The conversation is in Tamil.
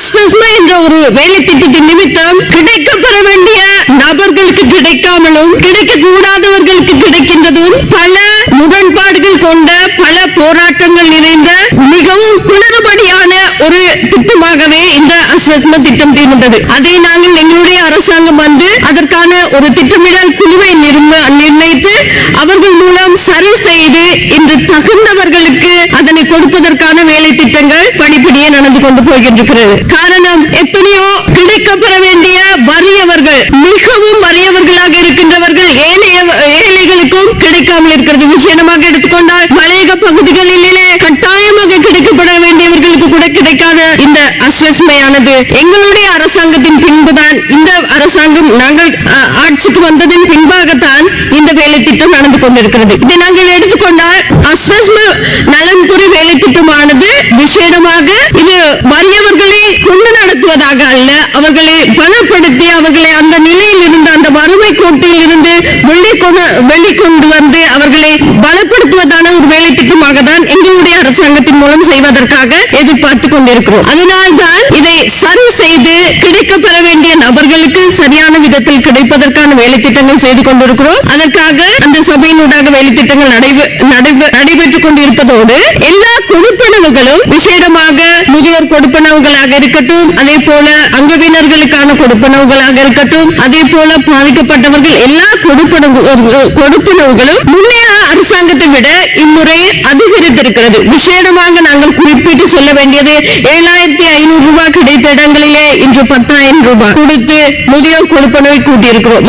அஸ்வஸ்மா என்ற ஒரு வேலை திட்டத்தின் நிமித்தம் கிடைக்கப்பெற வேண்டிய நபர்களுக்கு கிடைக்காமலும் கிடைக்கக்கூடாதவர்களுக்கு கிடைக்கின்றதும் பல முரண்பாடுகள் கொண்ட பல போராட்டங்கள் நிறைந்த மிகவும் குளறுபடியான ஒரு திட்டமாகவே இந்த அஸ்வஸ்மா திட்டம் இருந்தது. அதை நாங்கள் எங்களுடைய அரசாங்கம் அதற்கான ஒரு திட்டமிடல் குழுவை நிர்ணயித்து அவர்கள் மூலம் சரி செய்து இந்த தகுந்தவர்களுக்கு அதனை கொடுப்பதற்கான வேலை திட்டங்கள் படிப்படியே நடந்து கொண்டு போகின்றது. காரணம், எத்தனையோ கிடைக்கப்பெற வேண்டிய வறியவர்கள், மிகவும் வறியவர்களாக இருக்கின்றவர்கள் ஏழைகளுக்கும் கிடைக்காமல் இருக்கிறது. விசேடமாக எடுத்துக்கொண்டால் மலையக பகுதிகளிலே கட்டாயமாக கிடைக்கப்பட வேண்டியவர்களுக்கு கூட கிடைக்காத இந்த அஸ்வஸ்மையானது எங்களுடைய அரசாங்கத்தின் பின்புதான், இந்த அரசாங்கம் நாங்கள் ஆட்சிக்கு வந்ததன் பின்பாகத்தான் இந்த வேலை திட்டம் நடந்து கொண்டிருக்கிறது. இதை நாங்கள் எடுத்துக்கொண்டால் அஸ்வஸ்மா நலன்புரி வேலை திட்டமானது விசேடமாக இது வறியவர்களை கொண்டு நடத்துவதாக அல்ல, அவர்களை பலப்படுத்தி அவர்களை அந்த நிலையில் இருந்து, அந்த வறுமை கோட்டில் இருந்து வெளிக்கொண்டு வந்து அவர்களை பலப்படுத்துவதான ஒரு வேலை திட்டமாக தான் எங்களுடைய அரசாங்கத்தின் மூலம் செய்வதற்காக எதிர்பார்த்துக் கொண்டிருக்கிறோம். அதனால்தான் இதை சரி செய்து கிடைக்கப்பெற வேண்டிய நபர்களுக்கு சரியான விதத்தில் கிடைப்பதற்கான வேலை திட்டங்கள் செய்து கொண்டிருக்கிறோம். அதற்காக அந்த சபையினூடாக வேலை திட்டங்கள் நடைபெற்றுக் கொண்டிருப்பதோடு எல்லா கொடுப்பனவுகளும் விசேடமாக முதியோர் கொடுப்பனவுகளாக இருக்கட்டும், அதே போல அங்கவினர்களுக்கான கொடுப்பனவுகளாக இருக்கட்டும், அதே போல பாதிக்கப்பட்டவர்கள் எல்லா கொடுப்பனவுகளும் முன்னைய அரசாங்கத்தை விட இம்முறை அதிகரித்திருக்கிறது. விசேடமாக நாங்கள் குறிப்பிட்டு சொல்ல வேண்டியது 7500 ரூபாய் கிடைத்த இடங்களிலே இன்று 10,000 ரூபாய் கொடுத்து முதியோர் கொடுப்பனவை கூட்டியிருக்கிறோம்.